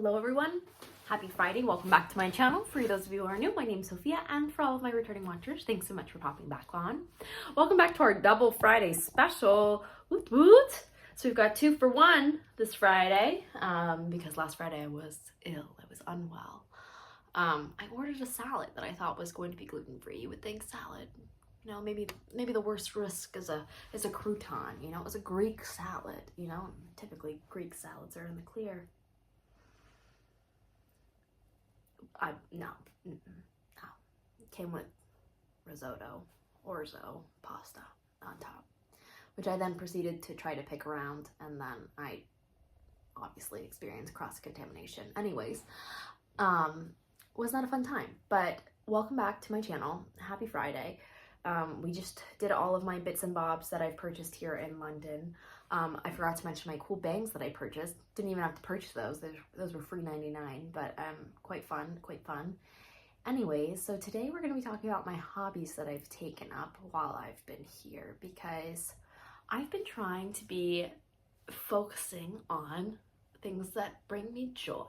Hello everyone, happy Friday, welcome back to my channel. For those of you who are new, my name is Sophia, and for all of my returning watchers, thanks so much for popping back on. Welcome back to our double Friday special, woot woot. So we've got 2 for 1 this Friday, because last Friday I was ill, I was unwell. I ordered a salad that I thought was going to be gluten-free. You would think salad, you know, maybe the worst risk is a crouton, you know, it was a Greek salad, you know, typically Greek salads are in the clear. No. It came with risotto, orzo, pasta on top, which I then proceeded to try to pick around, and then I obviously experienced cross-contamination. Anyways, was not a fun time, but welcome back to my channel. Happy Friday. We just did all of my bits and bobs that I've purchased here in London. I forgot to mention my cool bangs that I purchased. Didn't even have to purchase those. Those were free 99, but quite fun. Anyways, so today we're going to be talking about my hobbies that I've taken up while I've been here, because I've been trying to be focusing on things that bring me joy.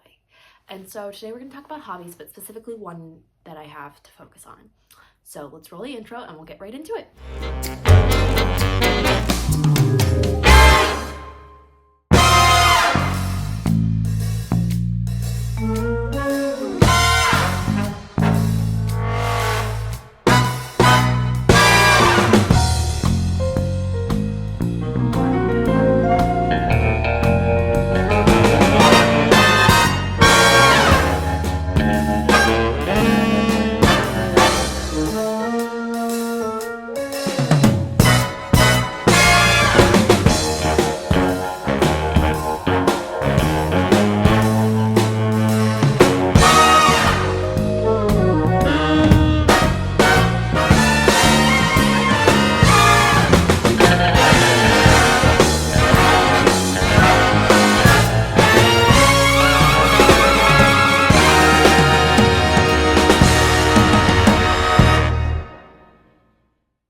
And so today we're going to talk about hobbies, but specifically one that I have to focus on. So let's roll the intro and we'll get right into it.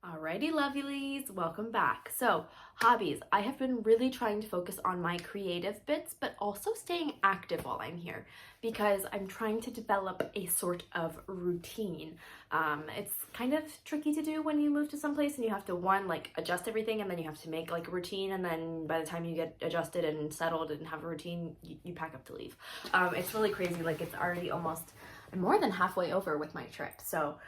Alrighty, lovelies, welcome back. So, hobbies. I have been really trying to focus on my creative bits, but also staying active while I'm here, because I'm trying to develop a sort of routine. It's kind of tricky to do when you move to someplace and you have to, adjust everything, and then you have to make like a routine, and then by the time you get adjusted and settled and have a routine, you pack up to leave. It's really crazy. Like, it's already I'm more than halfway over with my trip. So,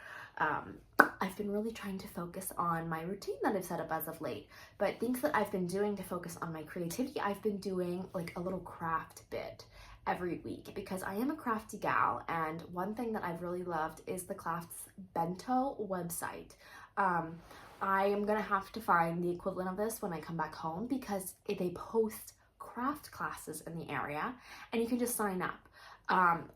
I've been really trying to focus on my routine that I've set up as of late, but things that I've been doing to focus on my creativity, I've been doing like a little craft bit every week, because I am a crafty gal, and one thing that I've really loved is the Crafts Bento website. I am gonna have to find the equivalent of this when I come back home, because they post craft classes in the area and you can just sign up.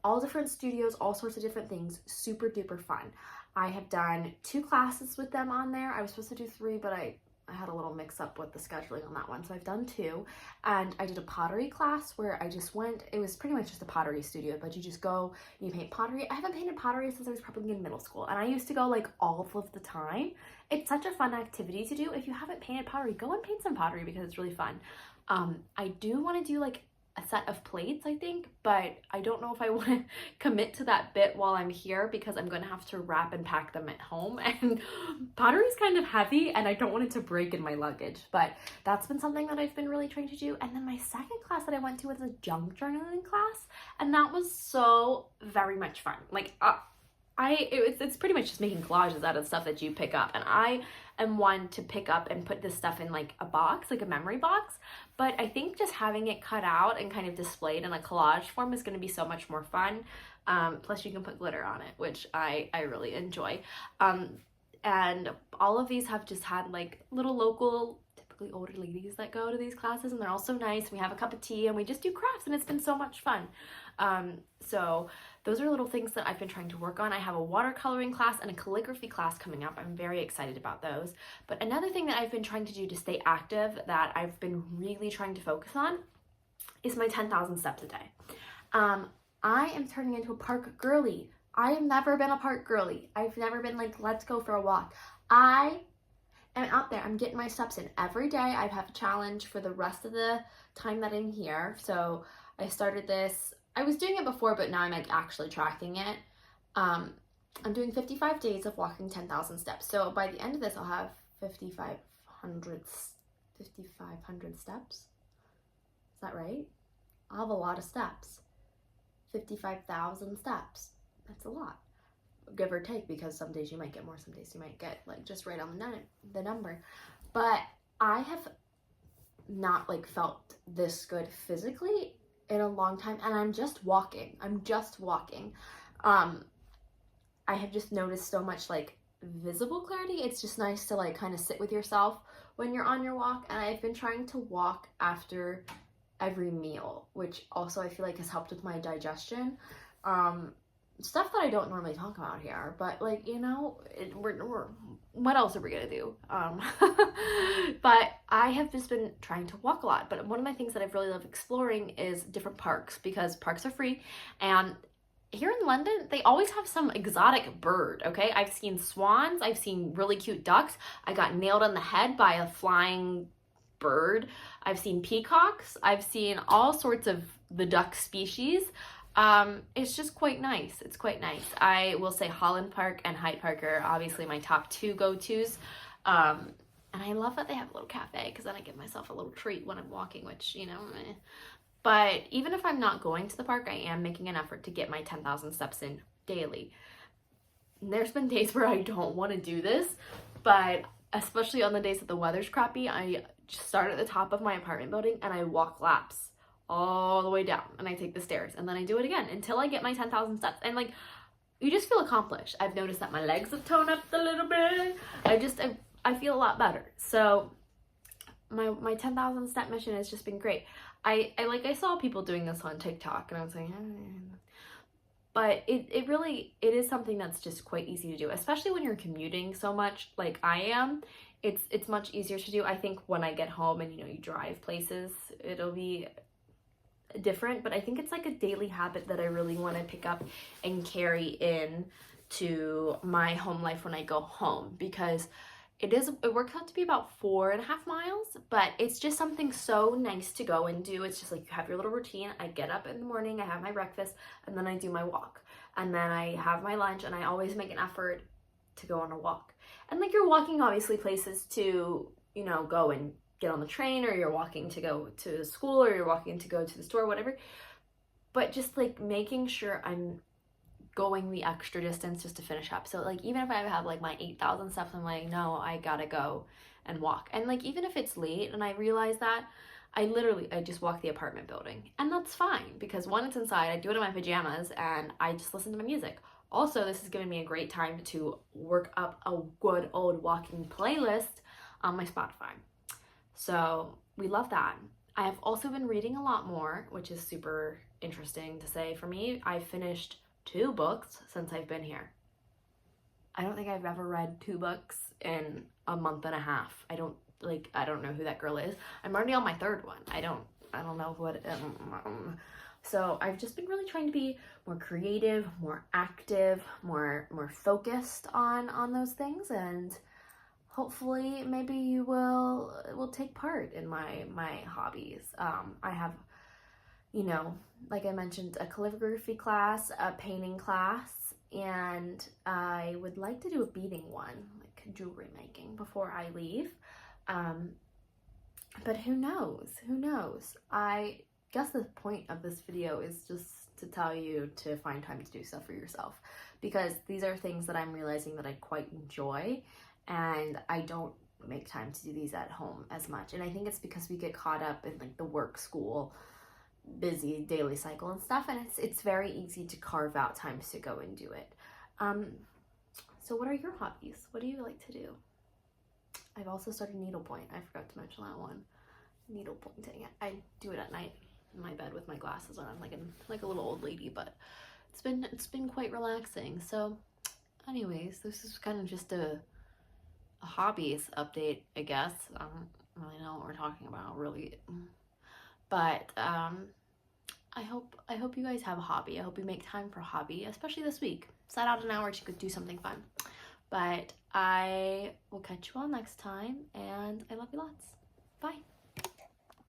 All different studios, all sorts of different things, super duper fun. I have done 2 classes with them on there. I was supposed to do 3, but I had a little mix up with the scheduling on that one. So I've done 2, and I did a pottery class where I just went, it was pretty much just a pottery studio, but you just go, you paint pottery. I haven't painted pottery since I was probably in middle school, and I used to go like all of the time. It's such a fun activity to do. If you haven't painted pottery, go and paint some pottery, because it's really fun. I do want to do like a set of plates, I think, but I don't know if I want to commit to that bit while I'm here, because I'm going to have to wrap and pack them at home, and pottery is kind of heavy and I don't want it to break in my luggage. But that's been something that I've been really trying to do. And then my second class that I went to was a junk journaling class, and that was so very much fun. Like, it's pretty much just making collages out of stuff that you pick up, and I am one to pick up and put this stuff in like a box, like a memory box, but I think just having it cut out and kind of displayed in a collage form is going to be so much more fun. Plus you can put glitter on it, which I really enjoy. And all of these have just had like little local, typically older ladies that go to these classes, and they're all so nice. We have a cup of tea and we just do crafts, and it's been so much fun. So those are little things that I've been trying to work on. I have a watercoloring class and a calligraphy class coming up. I'm very excited about those. But another thing that I've been trying to do to stay active, that I've been really trying to focus on, is my 10,000 steps a day. I am turning into a park girly. I have never been a park girly. I've never been like, let's go for a walk. I am out there. I'm getting my steps in every day. I have a challenge for the rest of the time that I'm here. So I started this I was doing it before, but now I'm like actually tracking it. I'm doing 55 days of walking 10,000 steps. So by the end of this, I'll have 5,500 steps. Is that right? I'll have a lot of steps. 55,000 steps. That's a lot, give or take, because some days you might get more, some days you might get like just right on the number. But I have not like felt this good physically in a long time, and I'm just walking. I have just noticed so much like visible clarity. It's just nice to like kind of sit with yourself when you're on your walk. And I've been trying to walk after every meal, which also I feel like has helped with my digestion. Stuff that I don't normally talk about here, but like, you know, we're what else are we gonna do? But I have just been trying to walk a lot. But one of my things that I've really loved exploring is different parks, because parks are free, and here in London, they always have some exotic bird, okay? I've seen swans, I've seen really cute ducks. I got nailed on the head by a flying bird. I've seen peacocks. I've seen all sorts of the duck species. It's just quite nice. It's quite nice. I will say Holland Park and Hyde Park are obviously my top two go-tos. And I love that they have a little cafe, because then I give myself a little treat when I'm walking, which, you know, But even if I'm not going to the park, I am making an effort to get my 10,000 steps in daily. And there's been days where I don't want to do this, but especially on the days that the weather's crappy, I just start at the top of my apartment building and I walk laps all the way down, and I take the stairs, and then I do it again until I get my 10,000 steps. And like, you just feel accomplished. I've noticed that my legs have toned up a little bit. I feel a lot better. So my 10,000 step mission has just been great. I saw people doing this on TikTok, and I was like, but it really is something that's just quite easy to do, especially when you're commuting so much like I am. It's much easier to do. I think when I get home and, you know, you drive places, it'll be different, but I think it's like a daily habit that I really want to pick up and carry in to my home life when I go home, because it works out to be about 4.5 miles, but it's just something so nice to go and do. It's just like you have your little routine. I get up in the morning, I have my breakfast, and then I do my walk, and then I have my lunch, and I always make an effort to go on a walk. And like, you're walking obviously places to, you know, go and get on the train, or you're walking to go to school, or you're walking to go to the store, whatever, but just like making sure I'm going the extra distance just to finish up. So like, even if I have like my 8,000 steps, I'm like, no, I gotta go and walk. And like, even if it's late and I realize that, I just walk the apartment building, and that's fine, because when it's inside, I do it in my pajamas and I just listen to my music. Also, this has given me a great time to work up a good old walking playlist on my Spotify. So we love that. I have also been reading a lot more, which is super interesting to say for me. I've finished 2 books since I've been here. I don't think I've ever read 2 books in a month and a half. I don't know who that girl is. I'm already on my 3rd one. I don't know what. So I've just been really trying to be more creative, more active, more focused on those things, and hopefully maybe you will take part in my hobbies. I have, you know, like I mentioned, a calligraphy class, a painting class, and I would like to do a beading one, like jewelry making, before I leave. But who knows? I guess the point of this video is just to tell you to find time to do stuff for yourself, because these are things that I'm realizing that I quite enjoy, and I don't make time to do these at home as much. And I think it's because we get caught up in like the work, school, busy daily cycle and stuff, and it's very easy to carve out times to go and do it. So what are your hobbies? What do you like to do? I've also started needlepoint. I forgot to mention that one. Needle pointing. I do it at night in my bed with my glasses on. I'm like a little old lady, but it's been quite relaxing. So anyways, this is kind of just a hobbies update, I guess. I don't really know what we're talking about really, but I hope you guys have a hobby. I hope you make time for a hobby, especially this week. Set out an hour to go do something fun. But I will catch you all next time, and I love you lots. Bye.